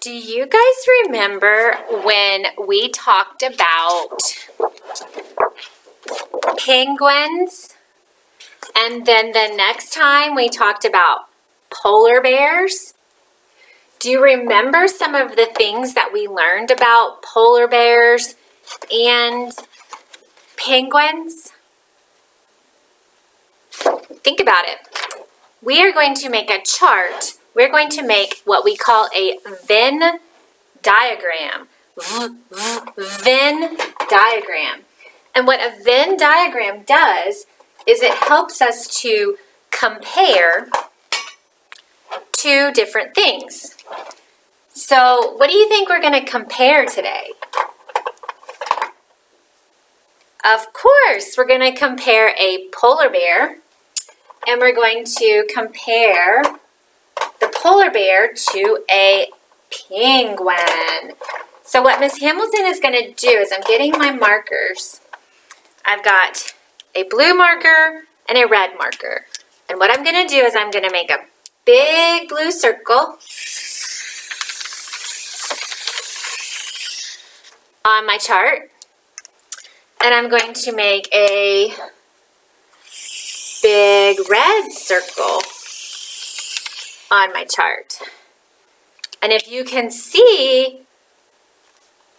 Do you guys remember when we talked about penguins? And then the next time we talked about polar bears? Do you remember some of the things that we learned about polar bears and penguins? Think about it. We are going to make a chart. We're going to make what we call a Venn diagram. Venn diagram. And what a Venn diagram does is it helps us to compare two different things. So, what do you think we're going to compare today? Of course, we're going to compare a polar bear, and we're going to compare the polar bear to a penguin. So what Miss Hamilton is going to do is I'm getting my markers. I've got a blue marker and a red marker. And what I'm going to do is I'm going to make a big blue circle on my chart. And I'm going to make a big red circle on my chart. And if you can see,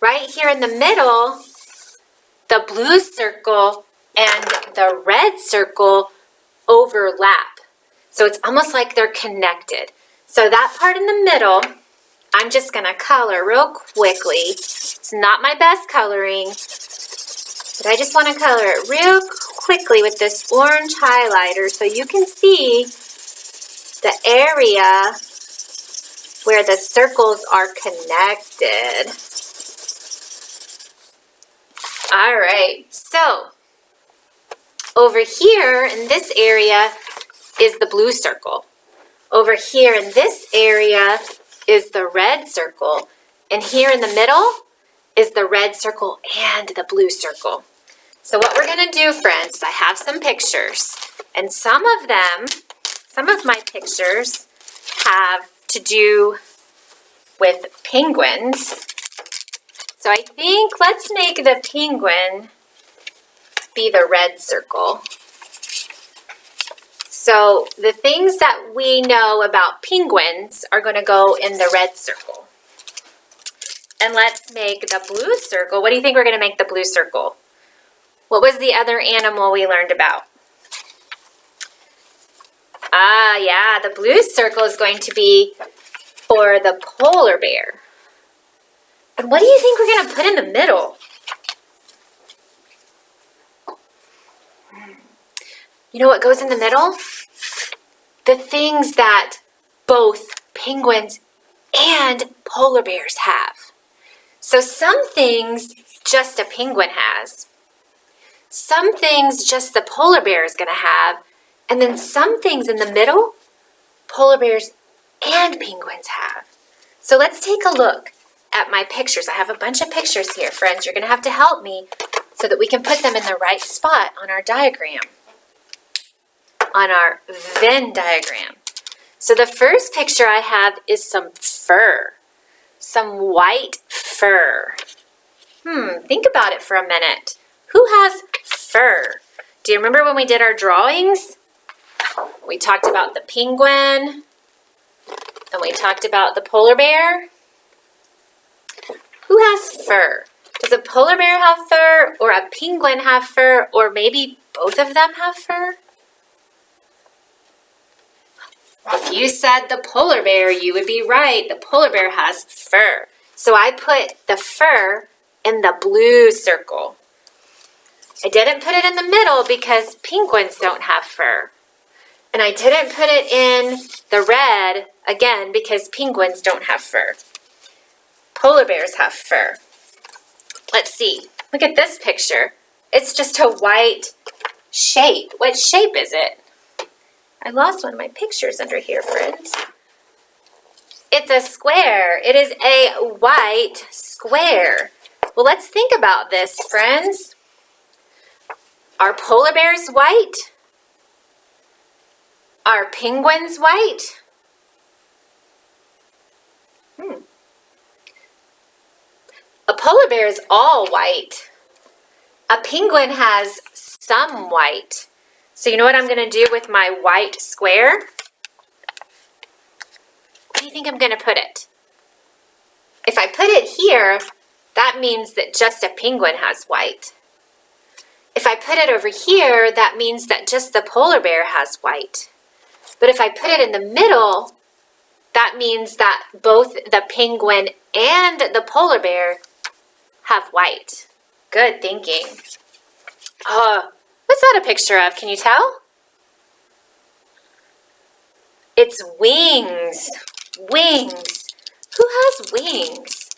right here in the middle, the blue circle and the red circle overlap. So it's almost like they're connected. So that part in the middle, I'm just going to color real quickly. It's not my best coloring, but I just want to color it real quickly with this orange highlighter so you can see the area where the circles are connected. All right, so over here in this area is the blue circle. Over here in this area is the red circle. And here in the middle is the red circle and the blue circle. So what we're going to do, friends, is I have some pictures. And some of my pictures have to do with penguins. So I think let's make the penguin be the red circle. So the things that we know about penguins are going to go in the red circle. And let's make the blue circle. What do you think we're going to make the blue circle? What was the other animal we learned about? Ah, yeah, the blue circle is going to be for the polar bear. And what do you think we're going to put in the middle? You know what goes in the middle? The things that both penguins and polar bears have. So some things just a penguin has. Some things just the polar bear is going to have. And then some things in the middle, polar bears and penguins have. So let's take a look at my pictures. I have a bunch of pictures here, friends. You're going to have to help me so that we can put them in the right spot on our diagram, on our Venn diagram. So the first picture I have is some fur, some white fur. Think about it for a minute. Who has fur? Do you remember when we did our drawings? We talked about the penguin, and we talked about the polar bear. Who has fur? Does a polar bear have fur, or a penguin have fur, or maybe both of them have fur? If you said the polar bear, you would be right. The polar bear has fur. So I put the fur in the blue circle. I didn't put it in the middle because penguins don't have fur. And I didn't put it in the red, again, because penguins don't have fur. Polar bears have fur. Let's see. Look at this picture. It's just a white shape. What shape is it? I lost one of my pictures under here, friends. It's a square. It is a white square. Well, let's think about this, friends. Are polar bears white? Are penguins white? polar bear is all white. A penguin has some white. So you know what I'm going to do with my white square? Where do you think I'm going to put it? If I put it here, that means that just a penguin has white. If I put it over here, that means that just the polar bear has white. But if I put it in the middle, that means that both the penguin and the polar bear have white. Good thinking. What's that a picture of? Can you tell? It's wings. Wings. Who has wings?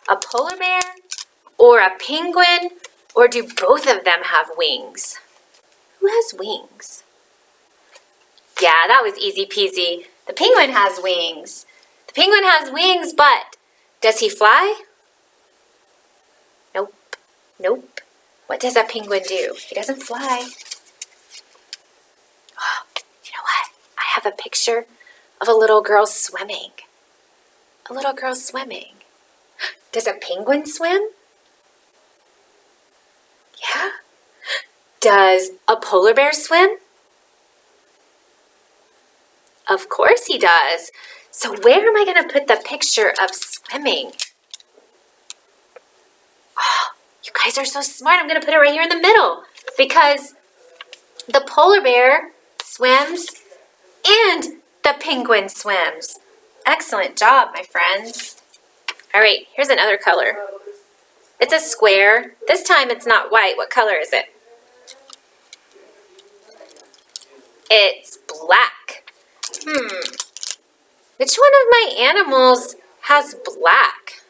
A polar bear or a penguin? Or do both of them have wings? Who has wings? Yeah, that was easy peasy. The penguin has wings. The penguin has wings, but does he fly? Nope. Nope. What does a penguin do? He doesn't fly. Oh, you know what? I have a picture of a little girl swimming. A little girl swimming. Does a penguin swim? Yeah. Does a polar bear swim? Of course he does. So where am I going to put the picture of swimming? Oh, you guys are so smart. I'm going to put it right here in the middle because the polar bear swims and the penguin swims. Excellent job, my friends. All right, here's another color. It's a square. This time it's not white. What color is it? It's black. Which one of my animals has black?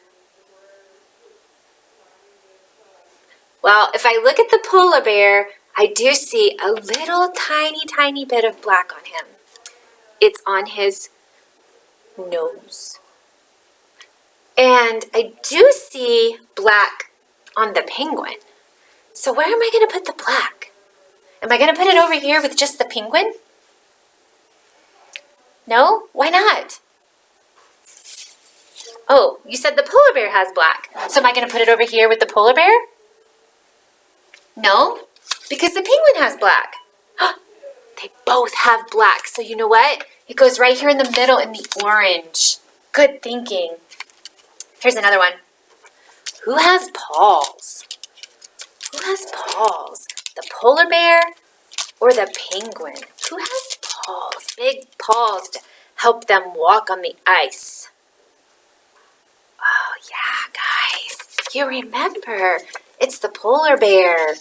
Well, if I look at the polar bear, I do see a little tiny bit of black on him. It's on his nose. And I do see black on the penguin. So where am I going to put the black? Am I going to put it over here with just the penguin? No? Why not? Oh, you said the polar bear has black. So am I going to put it over here with the polar bear? No, because the penguin has black. They both have black. So you know what? It goes right here in the middle in the orange. Good thinking. Here's another one. Who has paws? Who has paws? The polar bear or the penguin? Who has paws? Big paws to help them walk on the ice. Oh, yeah, guys. You remember. It's the polar bear. He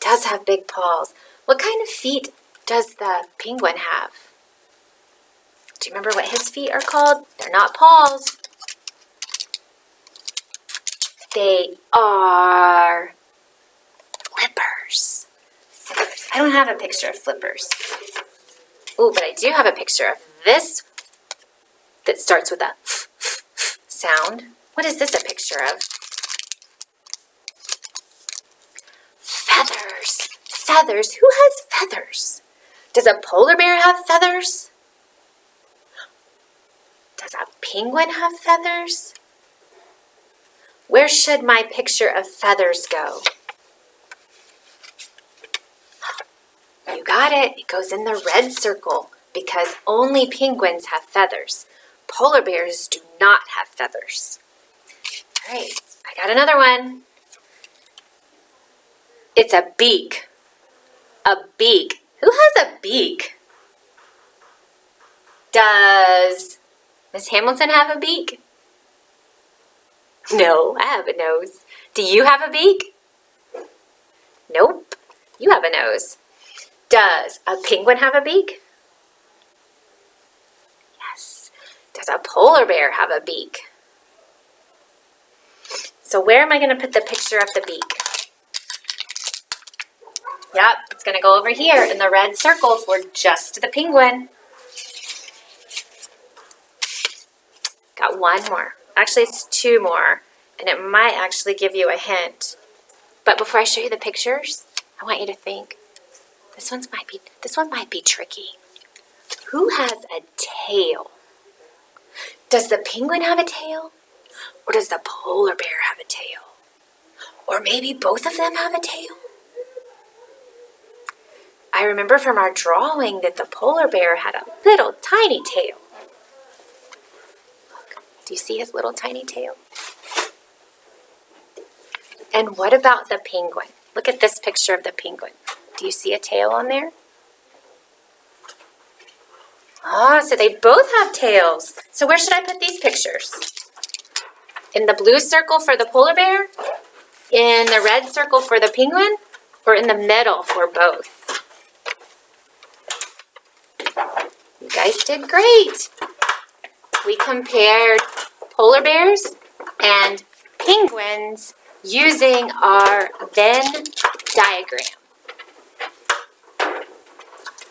does have big paws. What kind of feet does the penguin have? Do you remember what his feet are called? They're not paws. They are flippers. I don't have a picture of flippers. Oh, but I do have a picture of this that starts with a sound. What is this a picture of? Feathers. Feathers. Who has feathers? Does a polar bear have feathers? Does a penguin have feathers? Where should my picture of feathers go? You got it. It goes in the red circle because only penguins have feathers. Polar bears do not have feathers. All right, I got another one. It's a beak. A beak. Who has a beak? Does Miss Hamilton have a beak? No, I have a nose. Do you have a beak? Nope, you have a nose. Does a penguin have a beak? Yes. Does a polar bear have a beak? So where am I going to put the picture of the beak? Yep, it's going to go over here in the red circle for just the penguin. Got one more. Actually, it's two more, and it might actually give you a hint. But before I show you the pictures, I want you to think. This one might be tricky. Who has a tail? Does the penguin have a tail? Or does the polar bear have a tail? Or maybe both of them have a tail? I remember from our drawing that the polar bear had a little tiny tail. Look, do you see his little tiny tail? And what about the penguin? Look at this picture of the penguin. Do you see a tail on there? Oh, so they both have tails. So where should I put these pictures? In the blue circle for the polar bear? In the red circle for the penguin? Or in the middle for both? You guys did great. We compared polar bears and penguins using our Venn diagram.